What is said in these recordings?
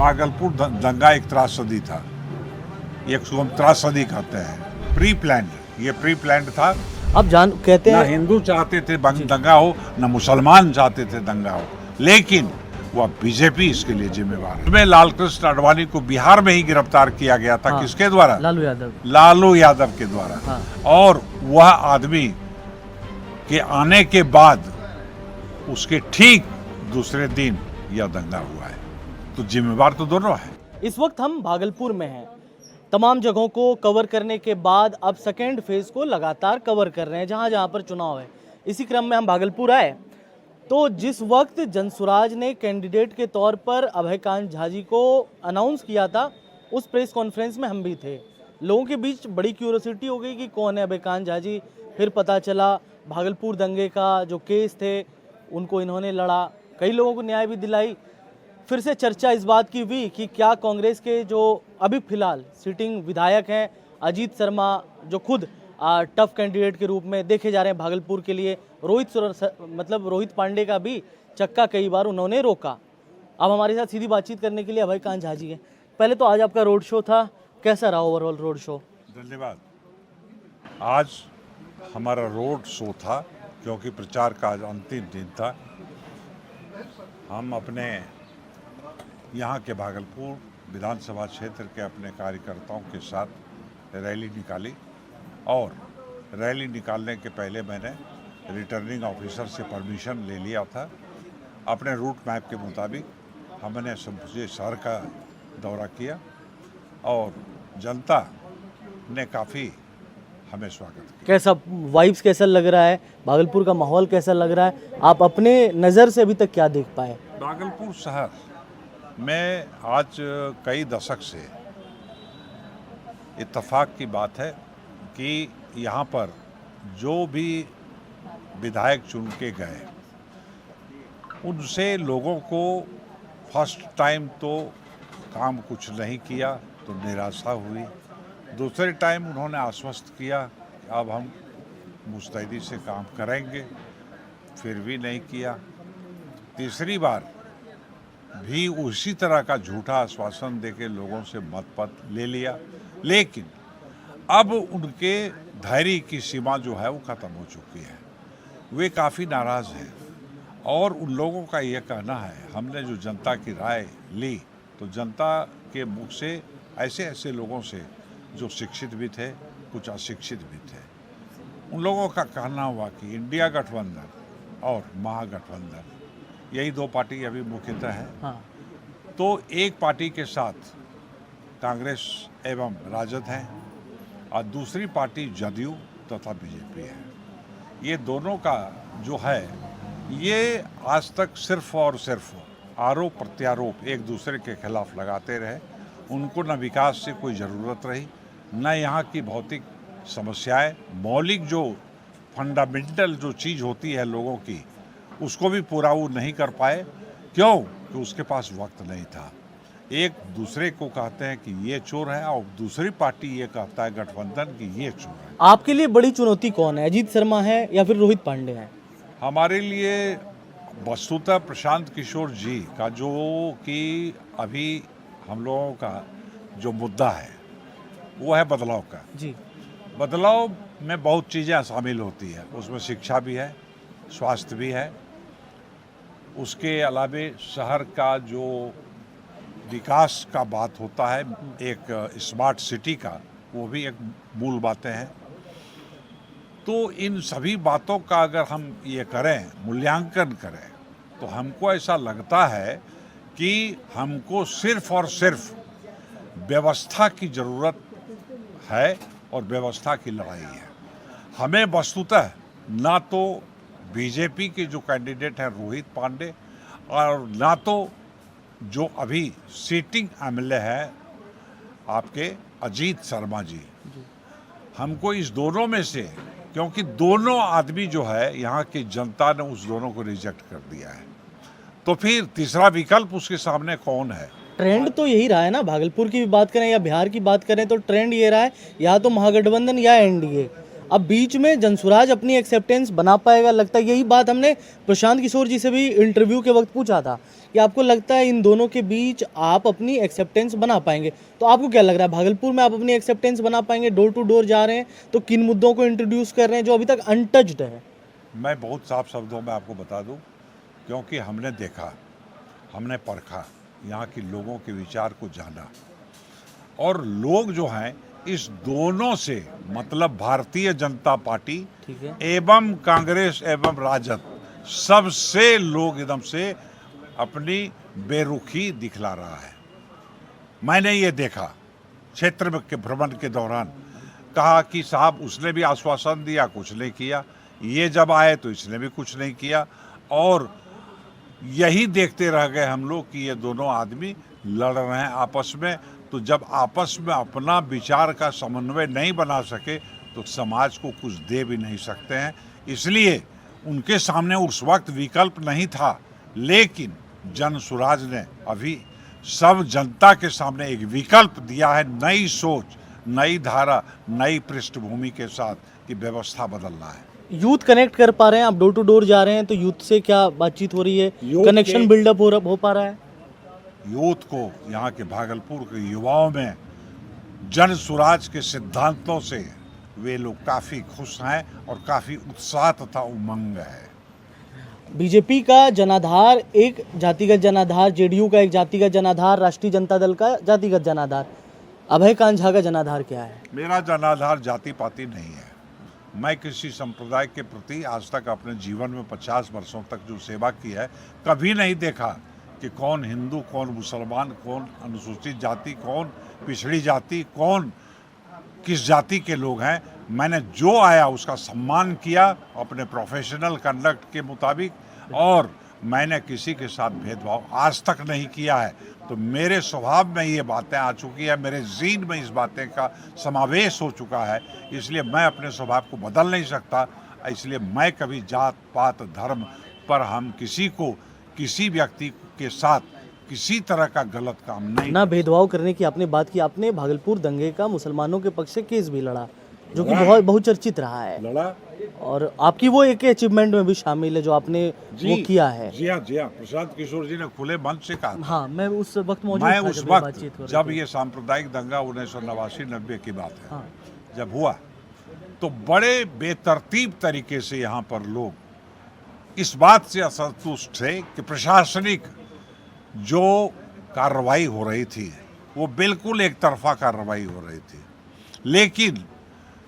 भागलपुर दंगा एक त्रासदी था, एक हम त्रासदी कहते हैं, प्री प्लान्ड, ये प्री प्लान्ड था। अब जान कहते ना हैं हिंदू चाहते थे दंगा हो, ना मुसलमान चाहते थे दंगा हो, लेकिन वह बीजेपी इसके लिए जिम्मेवार है। इसमें लालकृष्ण आडवाणी को बिहार में ही गिरफ्तार किया गया था। हाँ, किसके द्वारा? लालू यादव के द्वारा। हाँ। और वह आदमी के आने के बाद उसके ठीक दूसरे दिन यह दंगा हुआ है, तो जिम्मेवार तो दोनों है। इस वक्त हम भागलपुर में हैं। तमाम जगहों को कवर करने के बाद अब सेकेंड फेज को लगातार कवर कर रहे हैं जहां जहां पर चुनाव है। इसी क्रम में हम भागलपुर आए तो जिस वक्त जनसुराज ने कैंडिडेट के तौर पर अभयकांत झा जी को अनाउंस किया था, उस प्रेस कॉन्फ्रेंस में हम भी थे। लोगों के बीच बड़ी क्यूरियोसिटी हो गई कि कौन है अभयकांत झा जी। फिर पता चला भागलपुर दंगे का जो केस थे उनको इन्होंने लड़ा, कई लोगों को न्याय भी दिलाई। फिर से चर्चा इस बात की हुई कि क्या कांग्रेस के जो अभी फिलहाल सिटिंग विधायक हैं अजीत शर्मा, जो खुद टफ कैंडिडेट के रूप में देखे जा रहे हैं भागलपुर के लिए, रोहित पांडे का भी चक्का कई बार उन्होंने रोका। अब हमारे साथ सीधी बातचीत करने के लिए अभयकांत झा जी हैं। पहले तो आज आपका रोड शो था, कैसा रहा ओवरऑल रोड शो? धन्यवाद। आज हमारा रोड शो था क्योंकि प्रचार का आज अंतिम दिन था। हम अपने यहाँ के भागलपुर विधानसभा क्षेत्र के अपने कार्यकर्ताओं के साथ रैली निकाली और रैली निकालने के पहले मैंने रिटर्निंग ऑफिसर से परमिशन ले लिया था। अपने रूट मैप के मुताबिक हमने समूचे शहर का दौरा किया और जनता ने काफ़ी हमें स्वागत किया। कैसा वाइब्स कैसा लग रहा है, भागलपुर का माहौल कैसा लग रहा है, आप अपने नज़र से अभी तक क्या देख पाए? भागलपुर शहर में आज कई दशक से इत्तेफाक की बात है कि यहाँ पर जो भी विधायक चुन के गए उनसे लोगों को फर्स्ट टाइम तो काम कुछ नहीं किया तो निराशा हुई। दूसरे टाइम उन्होंने आश्वस्त किया कि अब हम मुस्तैदी से काम करेंगे, फिर भी नहीं किया। तीसरी बार भी उसी तरह का झूठा आश्वासन देके लोगों से मत ले लिया, लेकिन अब उनके धैर्य की सीमा जो है वो ख़त्म हो चुकी है। वे काफ़ी नाराज़ हैं और उन लोगों का ये कहना है, हमने जो जनता की राय ली तो जनता के मुख से ऐसे लोगों से जो शिक्षित भी थे, कुछ अशिक्षित भी थे, उन लोगों का कहना हुआ कि इंडिया गठबंधन और महागठबंधन यही दो पार्टी अभी मुख्यतः है। हाँ। तो एक पार्टी के साथ कांग्रेस एवं राजद है और दूसरी पार्टी जदयू तथा बीजेपी है। ये दोनों का जो है ये आज तक सिर्फ और सिर्फ आरोप प्रत्यारोप एक दूसरे के खिलाफ लगाते रहे। उनको न विकास से कोई ज़रूरत रही, न यहाँ की भौतिक समस्याएं, मौलिक जो फंडामेंटल जो चीज़ होती है लोगों की, उसको भी पूरा वो नहीं कर पाए। क्यों? कि उसके पास वक्त नहीं था। एक दूसरे को कहते हैं कि ये चोर है और दूसरी पार्टी ये कहता है गठबंधन कि ये चोर है। आपके लिए बड़ी चुनौती कौन है, अजीत शर्मा है या फिर रोहित पांडे हैं? हमारे लिए वस्तुतः प्रशांत किशोर जी का जो कि अभी हम लोगों का जो मुद्दा है वो है बदलाव का। जी। बदलाव में बहुत चीज़ें शामिल होती है, उसमें शिक्षा भी है, स्वास्थ्य भी है, उसके अलावे शहर का जो विकास का बात होता है, एक स्मार्ट सिटी का, वो भी एक मूल बातें हैं। तो इन सभी बातों का अगर हम ये करें, मूल्यांकन करें, तो हमको ऐसा लगता है कि हमको सिर्फ और सिर्फ व्यवस्था की ज़रूरत है और व्यवस्था की लड़ाई है। हमें वस्तुतः ना तो बीजेपी के जो कैंडिडेट हैं रोहित पांडे और ना तो जो अभी सिटिंग एमएलए है आपके अजीत शर्मा जी, हमको इस दोनों में से, क्योंकि दोनों आदमी जो है यहाँ की जनता ने उस दोनों को रिजेक्ट कर दिया है, तो फिर तीसरा विकल्प उसके सामने कौन है? ट्रेंड तो यही रहा है ना, भागलपुर की भी बात करें या बिहार की बात करें तो ट्रेंड ये रहा है या तो महागठबंधन या एनडीए। अब बीच में जनसुराज अपनी एक्सेप्टेंस बना पाएगा, लगता है यही बात हमने प्रशांत किशोर जी से भी इंटरव्यू के वक्त पूछा था कि आपको लगता है इन दोनों के बीच आप अपनी एक्सेप्टेंस बना पाएंगे, तो आपको क्या लग रहा है भागलपुर में आप अपनी एक्सेप्टेंस बना पाएंगे? डोर टू डोर जा रहे हैं तो किन मुद्दों को इंट्रोड्यूस कर रहे हैं जो अभी तक अनटच्ड है? मैं बहुत साफ शब्दों में आपको बता दूं, क्योंकि हमने देखा, हमने परखा, यहाँ के लोगों के विचार को जाना, और लोग जो हैं इस दोनों से, मतलब भारतीय जनता पार्टी ठीक है, एवं कांग्रेस एवं राजद, सबसे लोग एकदम से अपनी बेरुखी दिखला रहा है। मैंने ये देखा क्षेत्र में के भ्रमण के दौरान, कहा कि साहब उसने भी आश्वासन दिया, कुछ नहीं किया, ये जब आए तो इसने भी कुछ नहीं किया, और यही देखते रह गए हम लोग कि ये दोनों आदमी लड़ रहे हैं आपस में। तो जब आपस में अपना विचार का समन्वय नहीं बना सके तो समाज को कुछ दे भी नहीं सकते हैं। इसलिए उनके सामने उस वक्त विकल्प नहीं था, लेकिन जनसुराज ने अभी सब जनता के सामने एक विकल्प दिया है, नई सोच, नई धारा, नई पृष्ठभूमि के साथ, कि व्यवस्था बदलना है। यूथ कनेक्ट कर पा रहे हैं, आप डोर टू डोर जा रहे हैं तो यूथ से क्या बातचीत हो रही है, कनेक्शन बिल्डअप हो पा रहा है? यूथ को, यहाँ के भागलपुर के युवाओं में जन सुराज के सिद्धांतों से वे लोग काफ़ी खुश हैं और काफ़ी उत्साह तथा उमंग है। बीजेपी का जनाधार एक जातिगत जनाधार, जेडीयू का एक जातिगत जनाधार, राष्ट्रीय जनता दल का जातिगत जनाधार, अभय कांत झा का जनाधार क्या है? मेरा जनाधार जाति पाति नहीं है। मैं किसी संप्रदाय के प्रति आज तक अपने जीवन में 50 वर्षों तक जो सेवा की है, कभी नहीं देखा कि कौन हिंदू, कौन मुसलमान, कौन अनुसूचित जाति, कौन पिछड़ी जाति, कौन किस जाति के लोग हैं। मैंने जो आया उसका सम्मान किया अपने प्रोफेशनल कंडक्ट के मुताबिक, और मैंने किसी के साथ भेदभाव आज तक नहीं किया है। तो मेरे स्वभाव में ये बातें आ चुकी है, मेरे जीन में इस बातें का समावेश हो चुका है, इसलिए मैं अपने स्वभाव को बदल नहीं सकता। इसलिए मैं कभी जात पात धर्म पर हम किसी को, किसी व्यक्ति के साथ किसी तरह का गलत काम नहीं, ना भेदभाव करने की आपने बात की। आपने भागलपुर दंगे का मुसलमानों के पक्ष से केस भी लड़ा, जो कि बहुत बहुचर्चित रहा है, लड़ा, और आपकी वो एक अचीवमेंट में भी शामिल है जो आपने वो किया है। जी हाँ, प्रशांत किशोर जी ने खुले मन से कहा था। हाँ, मैं उस वक्त मौजूद मैं था उस जब वक्त बातचीत हो रही जब थी। ये सांप्रदायिक दंगा 1989-90 की बात है, हाँ, जब हुआ तो बड़े बेतरतीब तरीके से यहाँ पर लोग इस बात से असंतुष्ट थे कि प्रशासनिक जो कार्रवाई हो रही थी वो बिल्कुल एक तरफा कार्रवाई हो रही थी। लेकिन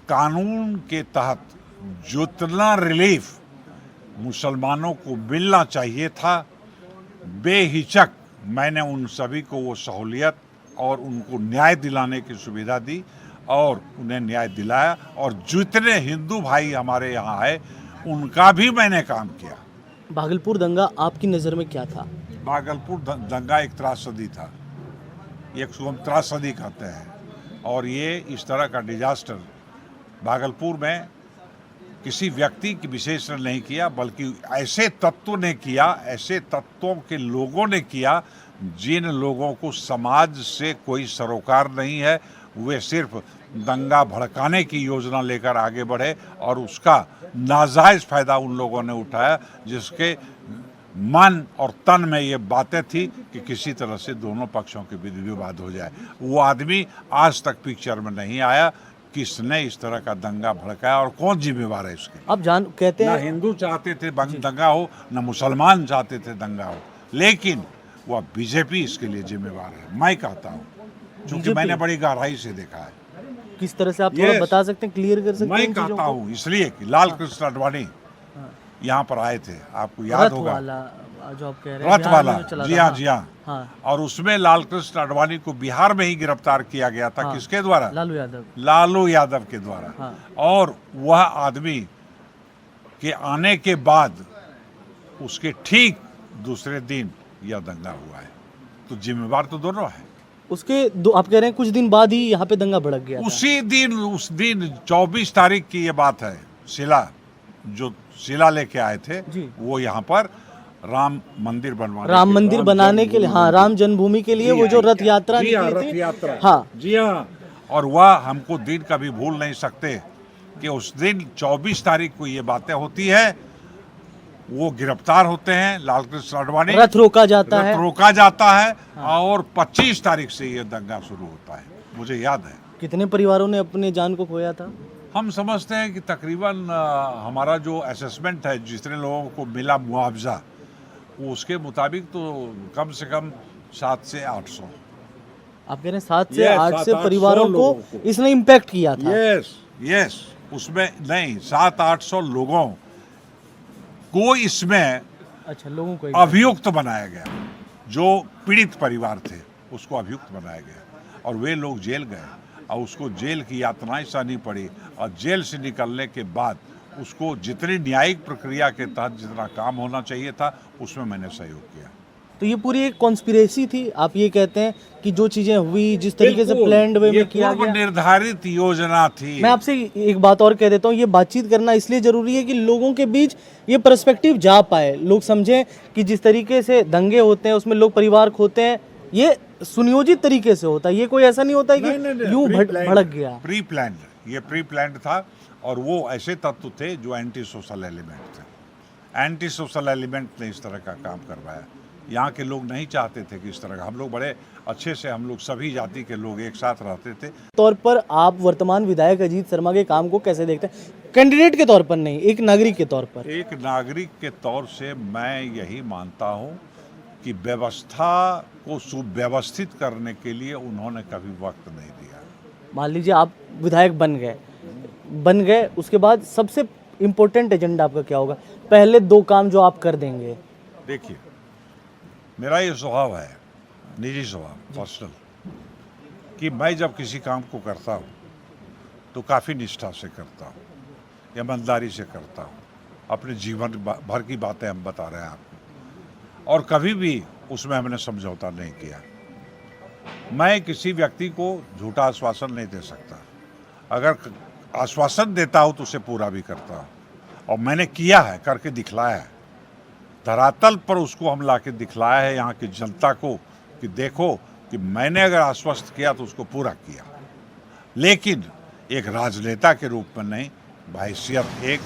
कानून के तहत जितना रिलीफ मुसलमानों को मिलना चाहिए था, बेहिचक मैंने उन सभी को वो सहूलियत और उनको न्याय दिलाने की सुविधा दी और उन्हें न्याय दिलाया। और जितने हिंदू भाई हमारे यहाँ आए उनका भी मैंने काम किया। भागलपुर दंगा आपकी नज़र में क्या था? भागलपुर दंगा एक त्रासदी था, एक हम त्रासदी कहते हैं, और ये इस तरह का डिजास्टर भागलपुर में किसी व्यक्ति की विशेष ने नहीं किया, बल्कि ऐसे तत्वों ने किया, ऐसे तत्वों के लोगों ने किया जिन लोगों को समाज से कोई सरोकार नहीं है। वे सिर्फ दंगा भड़काने की योजना लेकर आगे बढ़े और उसका नाजायज़ फ़ायदा उन लोगों ने उठाया, जिसके मन और तन में ये बातें थी कि किसी तरह से दोनों पक्षों के बीच विवाद हो जाए। वो आदमी आज तक पिक्चर में नहीं आया, किसने इस तरह का दंगा भड़काया और कौन जिम्मेवार है इसके। आप कहते ना हैं हिंदू चाहते थे दंगा हो, ना मुसलमान चाहते थे दंगा हो, लेकिन वह बीजेपी इसके लिए जिम्मेवार है, मैं कहता हूँ, क्योंकि मैंने बड़ी गहराई से देखा है। किस तरह से आप थोड़ा बता सकते हैं, क्लियर कर सकते हैं? मैं कहता हूँ इसलिए कि लाल कृष्ण आडवाणी यहाँ पर आए थे, आपको याद होगा, जो आप कह रहे हैं रथ वाला, जी हाँ, जी हाँ, हाँ। और उसमें लाल कृष्ण आडवाणी को बिहार में ही गिरफ्तार किया गया था। हाँ। किसके द्वारा? लालू यादव के द्वारा। हाँ। और वह आदमी के आने के बाद उसके ठीक दूसरे दिन यह दंगा हुआ है, तो जिम्मेवार तो दोनों है। उसके आप कह रहे हैं कुछ दिन बाद ही यहाँ पे दंगा भड़क गया था। उस दिन 24 तारीख की ये बात है। शिला लेके आए थे वो यहाँ पर राम मंदिर बनाने के लिए, हाँ, राम जन्मभूमि के लिए वो जो रथ यात्रा निकली थी, हाँ जी हाँ। और वह हमको दिन कभी भूल नहीं सकते कि उस दिन 24 तारीख को ये बातें होती है, वो गिरफ्तार होते हैं लालकृष्ण आडवाणी, रथ रोका जाता है। रथ रोका जाता है और 25 तारीख से ये दंगा शुरू होता है, मुझे याद है। कितने परिवारों ने अपनी जान को खोया था? हम समझते हैं कि तकरीबन हमारा जो असेसमेंट है, जितने लोगों को मिला मुआवजा, वो उसके मुताबिक तो कम से कम 700 से 800। आप कह रहे हैं 7 से Yes, 8 से 700-800 परिवारों लोगों को को। इसने इम्पैक्ट किया था। यस, उसमें नहीं 700-800 लोगों को इसमें अच्छा, लोगों को अभियुक्त बनाया गया। जो पीड़ित परिवार थे उसको अभियुक्त बनाया गया और वे लोग जेल गए और उसको जेल की यातनाएं सहनी पड़ी और जेल से निकलने के बाद उसको जितनी न्यायिक प्रक्रिया के तहत जितना काम होना चाहिए था उसमें मैंने सहयोग किया। तो ये पूरी एक कॉन्स्पिरेसी थी, आप ये कहते हैं कि जो चीजें हुई जिस तरीके से प्लान्ड वे में किया गया, निर्धारित योजना थी। मैं आपसे एक बात और कह देता हूँ, ये बातचीत करना इसलिए जरूरी है कि लोगों के बीच ये पर्सपेक्टिव जा पाए, लोग समझें कि जिस तरीके से दंगे होते हैं उसमें लोग परिवार खोते हैं, ये सुनियोजित तरीके से होता है, ये कोई ऐसा नहीं होता है कि यूं भड़क गया। प्री प्लान्ड, ये प्री प्लान्ड था और वो ऐसे तत्व थे जो एंटी सोशल एलिमेंट थे। एंटी सोशल एलिमेंट ने इस तरह का काम करवाया। यहाँ के लोग नहीं चाहते थे कि इस तरह का, हम लोग बड़े अच्छे से, हम लोग सभी जाति के लोग एक साथ रहते थे। तौर पर आप वर्तमान विधायक अजीत शर्मा के काम को कैसे देखते हैं? कैंडिडेट के तौर पर नहीं, एक नागरिक के तौर पर। एक नागरिक के तौर से मैं यही मानता हूँ कि व्यवस्था को सुव्यवस्थित करने के लिए उन्होंने कभी वक्त नहीं दिया। मान लीजिए आप विधायक बन गए, उसके बाद सबसे इम्पोर्टेंट एजेंडा आपका क्या होगा? पहले 2 काम जो आप कर देंगे। देखिए, मेरा ये स्वभाव है, निजी स्वभाव, पर्सनल, कि मैं जब किसी काम को करता हूँ तो काफ़ी निष्ठा से करता हूँ, ईमानदारी से करता हूँ। अपने जीवन भर की बातें हम बता रहे हैं आपको, और कभी भी उसमें हमने समझौता नहीं किया। मैं किसी व्यक्ति को झूठा आश्वासन नहीं दे सकता। अगर आश्वासन देता हूँ तो उसे पूरा भी करता हूँ, और मैंने किया है, करके दिखलाया है। धरातल पर उसको हम लाके दिखलाया है यहाँ की जनता को कि देखो कि मैंने अगर आश्वस्त किया तो उसको पूरा किया, लेकिन एक राजनेता के रूप में नहीं, बहैसियत एक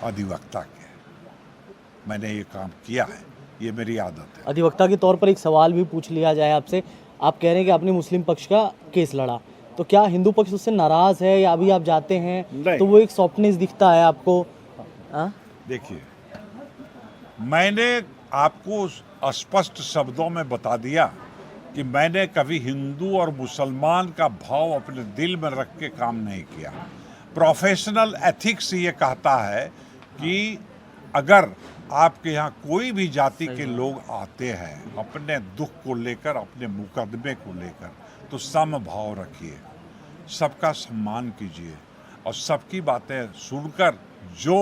अधिवक्ता के मैंने ये काम किया है, ये मेरी आदत है। अधिवक्ता के तौर पर एक सवाल भी पूछ लिया जाए आपसे, आप कह रहे हैं कि आपने मुस्लिम पक्ष का केस लड़ा, तो क्या हिंदू पक्ष उससे नाराज है या अभी आप जाते हैं तो वो एक सॉफ्टनेस दिखता है आपको? देखिए, मैंने आपको स्पष्ट शब्दों में बता दिया कि मैंने कभी हिंदू और मुसलमान का भाव अपने दिल में रख के काम नहीं किया। प्रोफेशनल एथिक्स ये कहता है कि अगर आपके यहाँ कोई भी जाति के लोग आते हैं अपने दुख को लेकर, अपने मुकदमे को लेकर, तो समभाव रखिए, सबका सम्मान कीजिए और सबकी बातें सुनकर जो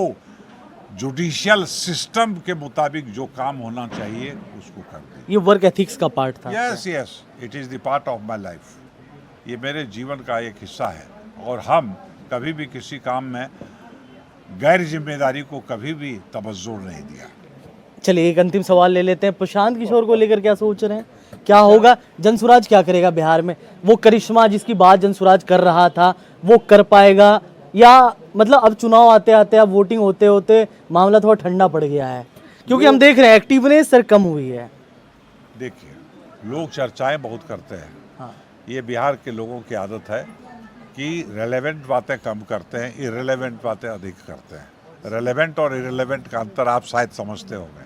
जुडिशियल सिस्टम के मुताबिक जो काम होना चाहिए उसको कर दें। ये वर्क एथिक्स का पार्ट था? Yes, it is the part of my life. ये मेरे जीवन का एक हिस्सा है और हम कभी भी किसी काम में गैर जिम्मेदारी को कभी भी तवज्जो नहीं दिया। चलिए एक अंतिम सवाल ले लेते हैं, प्रशांत किशोर को लेकर क्या सोच रहे हैं? क्या होगा? जनसुराज क्या करेगा बिहार में? वो करिश्मा जिसकी बात जनसुराज कर रहा था वो कर पाएगा, या मतलब अब चुनाव आते आते, अब वोटिंग होते होते मामला थोड़ा ठंडा पड़ गया है? क्योंकि हम देख रहे हैं एक्टिवनेस सर कम हुई है। देखिए, लोग चर्चाएं बहुत करते हैं। हाँ। ये बिहार के लोगों की आदत है कि रेलेवेंट बातें कम करते हैं, इरेलेवेंट बातें अधिक करते हैं। रेलेवेंट और इरेलेवेंट का अंतर आप शायद समझते होंगे,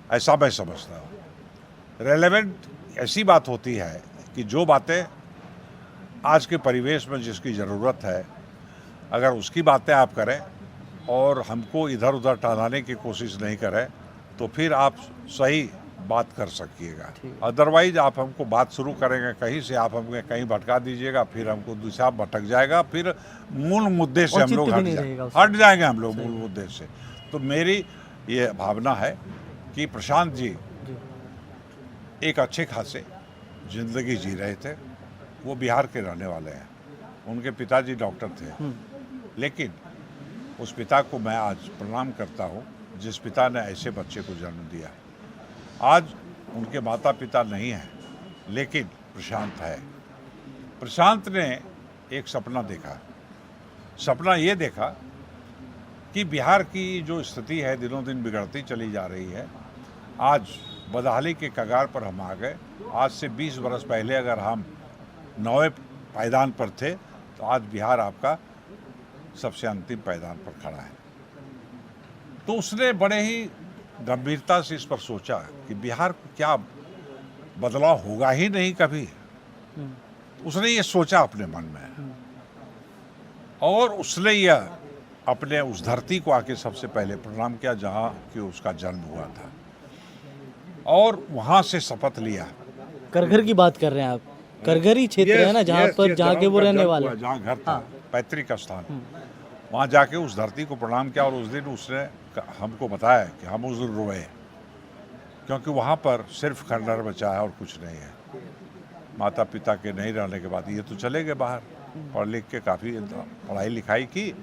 ऐसा मैं समझता हूँ। रेलेवेंट ऐसी बात होती है कि जो बातें आज के परिवेश में जिसकी ज़रूरत है, अगर उसकी बातें आप करें और हमको इधर उधर टहलाने की कोशिश नहीं करें तो फिर आप सही बात कर सकिएगा। अदरवाइज आप हमको बात शुरू करेंगे कहीं से, आप हमें कहीं भटका दीजिएगा, फिर हमको दूसरा भटक जाएगा, फिर मूल मुद्दे से हम लोग हट जाएंगे हम लोग मूल मुद्दे से। तो मेरी ये भावना है कि प्रशांत जी एक अच्छे खासे जिंदगी जी रहे थे। वो बिहार के रहने वाले हैं, उनके पिताजी डॉक्टर थे, लेकिन उस पिता को मैं आज प्रणाम करता हूँ जिस पिता ने ऐसे बच्चे को जन्म दिया। आज उनके माता पिता नहीं हैं, लेकिन प्रशांत है। प्रशांत ने एक सपना देखा, सपना ये देखा कि बिहार की जो स्थिति है दिनों दिन बिगड़ती चली जा रही है। आज बदहाली के कगार पर हम आ गए। आज से 20 बरस पहले अगर हम 9वें पायदान पर थे तो आज बिहार आपका सबसे अंतिम पायदान पर खड़ा है। तो उसने बड़े ही गंभीरता से इस पर सोचा कि बिहार को क्या बदलाव होगा ही नहीं कभी। उसने ये सोचा अपने मन में और उसने यह अपने उस धरती को आके सबसे पहले प्रणाम किया जहाँ कि उसका जन्म हुआ था और वहाँ से शपथ लिया। करघर की बात कर रहे हैं आप? करघर ही क्षेत्र है ना जहाँ पर जहाँ के वो रहने वाले, जहाँ घर था, पैतृक स्थान, वहाँ जाके उस धरती को प्रणाम किया। और उस दिन उसने हमको बताया कि हम उस दिन रोए क्योंकि वहाँ पर सिर्फ खंडहर बचा है और कुछ नहीं है। माता पिता के नहीं रहने के बाद ये तो चले गए बाहर, पढ़ लिख के काफ़ी पढ़ाई लिखाई की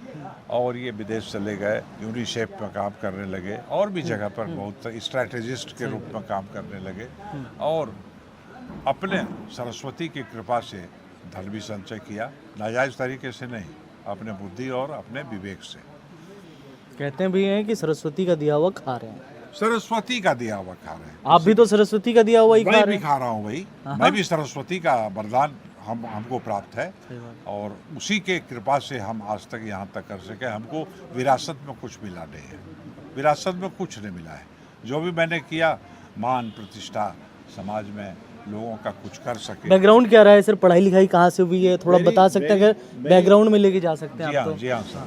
और ये विदेश चले गए, यूनिसेफ में काम करने लगे और भी जगह पर बहुत स्ट्रैटेजिस्ट के रूप में काम करने लगे और अपने सरस्वती की कृपा से धन भी संचय किया, नाजायज़ तरीके से नहीं, अपने बुद्धि और अपने विवेक से। कहते भी हैं कि सरस्वती का दिया हुआ खा रहे हैं। सरस्वती का दिया हुआ खा रहे हैं। आप भी तो सरस्वती का दिया हुआ ही खा मैं रहे भी हैं। खा रहा हूँ भाई, मैं भी सरस्वती का वरदान हमको प्राप्त है और उसी के कृपा से हम आज तक यहाँ तक कर सके। हमको विरासत में कुछ मिला नहीं है, विरासत में कुछ नहीं मिला है। जो भी मैंने किया मान प्रतिष्ठा समाज में लोगों का कुछ कर सके। बैकग्राउंड क्या रहा है सर? पढ़ाई लिखाई कहाँ से हुई है, थोड़ा बता सकते हैं? अगर बैकग्राउंड में लेके जा सकते हैं जी आप हाँ, तो। जी हाँ सर,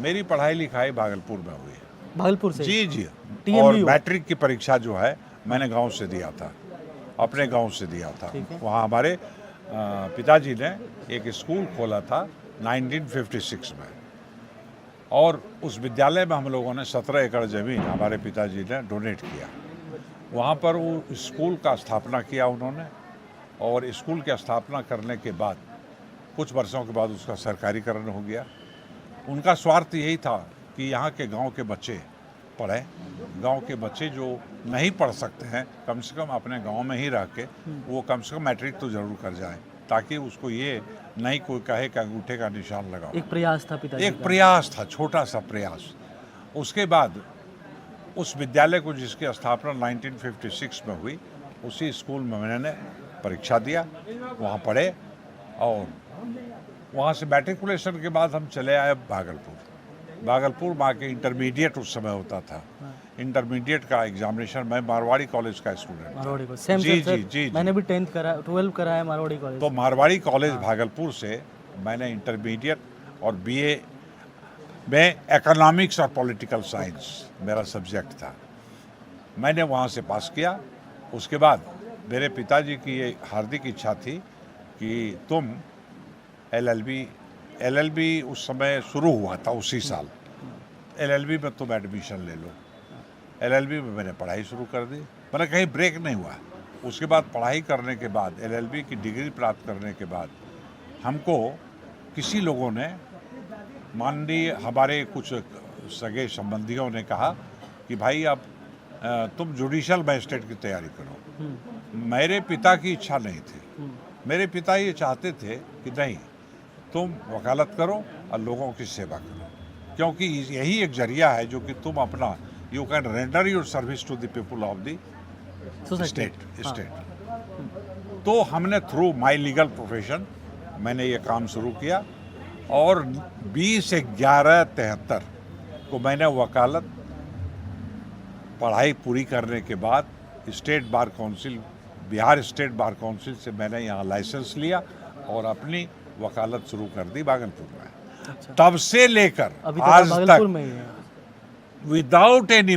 मेरी पढ़ाई लिखाई भागलपुर में हुई है। भागलपुर से? जी जी। TMU? और मैट्रिक की परीक्षा जो है मैंने गांव से दिया था, अपने गांव से दिया था। वहाँ हमारे पिताजी ने एक स्कूल खोला था 1956 में और उस विद्यालय में हम लोगों ने 17 एकड़ ज़मीन हमारे पिताजी ने डोनेट किया। वहाँ पर वो स्कूल का स्थापना किया उन्होंने और स्कूल की स्थापना करने के बाद कुछ वर्षों के बाद उसका सरकारीकरण हो गया। उनका स्वार्थ यही था कि यहाँ के गांव के बच्चे पढ़ें, गांव के बच्चे जो नहीं पढ़ सकते हैं कम से कम अपने गांव में ही रह के वो कम से कम मैट्रिक तो जरूर कर जाए, ताकि उसको ये नहीं कोई कहे कि अंगूठे का निशान लगाओ। एक प्रयास था पिताजी एक प्रयास था, छोटा सा प्रयास। उसके बाद उस विद्यालय को जिसकी स्थापना 1956 में हुई, उसी स्कूल में मैंने परीक्षा दिया, वहाँ पढ़े और वहाँ से मैट्रिकुलेशन के बाद हम चले आए भागलपुर में आके इंटरमीडिएट उस समय होता था। इंटरमीडिएट का एग्जामिनेशन, मैं मारवाड़ी कॉलेज का स्टूडेंट मारवाड़ी कॉलेज। सेम जी सर, जी जी। मैंने भी 10th करा, 12 करा है मारवाड़ी कॉलेज। तो मारवाड़ी कॉलेज भागलपुर से मैंने इंटरमीडिएट और बीए में इकोनॉमिक्स और पॉलिटिकल साइंस मेरा सब्जेक्ट था, मैंने वहाँ से पास किया। उसके बाद मेरे पिताजी की ये हार्दिक इच्छा थी कि तुम एलएलबी उस समय शुरू हुआ था उसी साल, एलएलबी में तुम एडमिशन ले लो। एलएलबी में मैंने पढ़ाई शुरू कर दी, मैंने कहीं ब्रेक नहीं हुआ। उसके बाद पढ़ाई करने के बाद एलएलबी की डिग्री प्राप्त करने के बाद हमको किसी लोगों ने, माननीय हमारे कुछ सगे संबंधियों ने कहा कि भाई अब तुम जुडिशल मैजिस्ट्रेट की तैयारी करो। मेरे पिता की इच्छा नहीं थी, मेरे पिता ये चाहते थे कि नहीं तुम वकालत करो और लोगों की सेवा करो, क्योंकि यही एक जरिया है जो कि तुम अपना you can render your service to the people of the state. तो हमने थ्रू माई लीगल प्रोफेशन मैंने ये काम शुरू किया और 20/11/73 को मैंने वकालत पढ़ाई पूरी करने के बाद state bar council, Bihar state bar council से मैंने यहाँ लाइसेंस लिया और अपनी वकालत शुरू कर दी भागलपुर में। अच्छा। तब से लेकर अभी आज भागलपुर में ही है। विदाउट एनी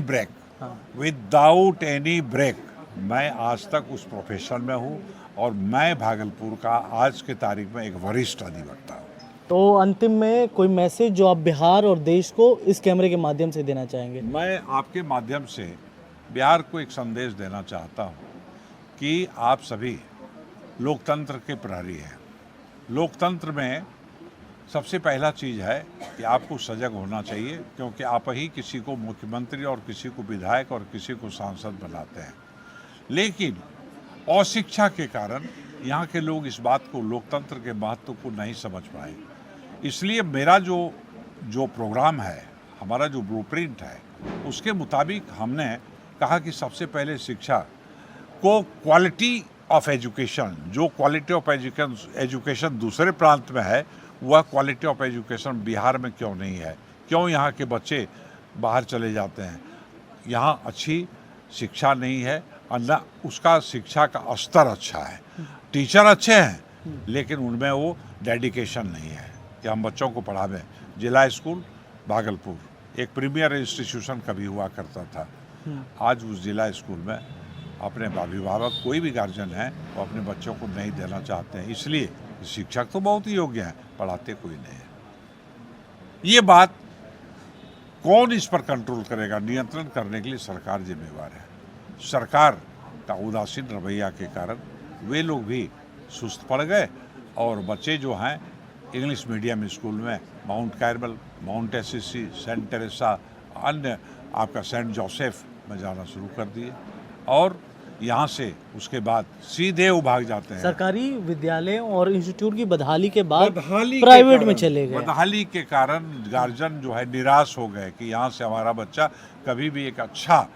ब्रेक मैं आज तक उस प्रोफेशन में हूँ और मैं भागलपुर का आज के तारीख में एक वरिष्ठ अधिवक्ता हूँ। तो अंतिम में कोई मैसेज जो आप बिहार और देश को इस कैमरे के माध्यम से देना चाहेंगे? मैं आपके माध्यम से बिहार को एक संदेश देना चाहता हूँ कि आप सभी लोकतंत्र के प्रहरी हैं। लोकतंत्र में सबसे पहला चीज़ है कि आपको सजग होना चाहिए, क्योंकि आप ही किसी को मुख्यमंत्री और किसी को विधायक और किसी को सांसद बनाते हैं। लेकिन अशिक्षा के कारण यहाँ के लोग इस बात को, लोकतंत्र के महत्व को नहीं समझ पाए। इसलिए मेरा जो जो प्रोग्राम है, हमारा जो ब्लूप्रिंट है, उसके मुताबिक हमने कहा कि सबसे पहले शिक्षा को क्वालिटी ऑफ एजुकेशन, जो क्वालिटी ऑफ एजुकेशन दूसरे प्रांत में है, वह क्वालिटी ऑफ एजुकेशन बिहार में क्यों नहीं है? क्यों यहाँ के बच्चे बाहर चले जाते हैं? यहाँ अच्छी शिक्षा नहीं है और न उसका शिक्षा का स्तर अच्छा है। टीचर अच्छे हैं लेकिन उनमें वो डेडिकेशन नहीं है कि हम बच्चों को पढ़ावें। जिला स्कूल भागलपुर एक प्रीमियर इंस्टीट्यूशन कभी हुआ करता था, आज उस जिला स्कूल में अपने अभिभावक कोई भी गार्जियन है वो अपने बच्चों को नहीं देना चाहते हैं, इसलिए शिक्षक तो बहुत ही योग्य हैं, पढ़ाते कोई नहीं है। ये बात कौन इस पर कंट्रोल करेगा? नियंत्रण करने के लिए सरकार जिम्मेवार है। सरकार का उदासीन रवैया के कारण वे लोग भी सुस्त पड़ गए और बच्चे जो हैं इंग्लिश मीडियम स्कूल में Mount Carmel, Mount Assisi, Saint Teresa, अन्य आपका सेंट जोसेफ में जाना शुरू कर दिए और यहाँ से उसके बाद सीधे वो भाग जाते हैं। सरकारी विद्यालय और इंस्टीट्यूट की बदहाली के बाद बदहाली के प्राइवेट में कारण- चले गए। बदहाली के कारण गार्जियन जो है निराश हो गए कि यहाँ से हमारा बच्चा कभी भी एक अच्छा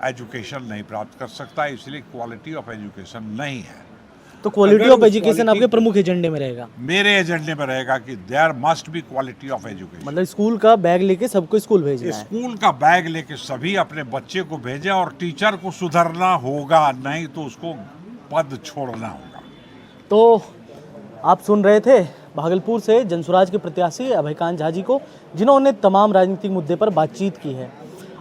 एजुकेशन नहीं प्राप्त कर सकता, इसलिए क्वालिटी ऑफ एजुकेशन नहीं है। तो क्वालिटी अगर ऑफ उस एजुकेशन quality- आपके प्रमुख एजेंडे में रहेगा, मेरे एजेंडे में रहेगा कि there must be quality of education. मतलब स्कूल का बैग लेके सबको स्कूल भेजना है। स्कूल का बैग लेके सभी अपने बच्चे को भेजें और टीचर को सुधरना होगा, नहीं तो उसको पद छोड़ना होगा। तो आप सुन रहे थे भागलपुर से जनसुराज के प्रत्याशी अभयकांत झा जी को, जिन्होंने तमाम राजनीतिक मुद्दे पर बातचीत की है।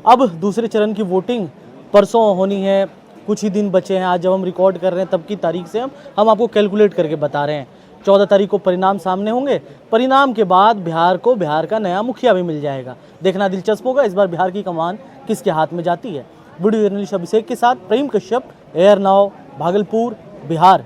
अब दूसरे चरण की वोटिंग परसों होनी है, कुछ ही दिन बचे हैं। आज जब हम रिकॉर्ड कर रहे हैं तब की तारीख से हम आपको कैलकुलेट करके बता रहे हैं। 14 तारीख को परिणाम सामने होंगे। परिणाम के बाद बिहार को बिहार का नया मुखिया भी मिल जाएगा। देखना दिलचस्प होगा इस बार बिहार की कमान किसके हाथ में जाती है। वीडियो जर्नलिस्ट अभिषेक के साथ प्रेम कश्यप, एयर नाउ, भागलपुर, बिहार।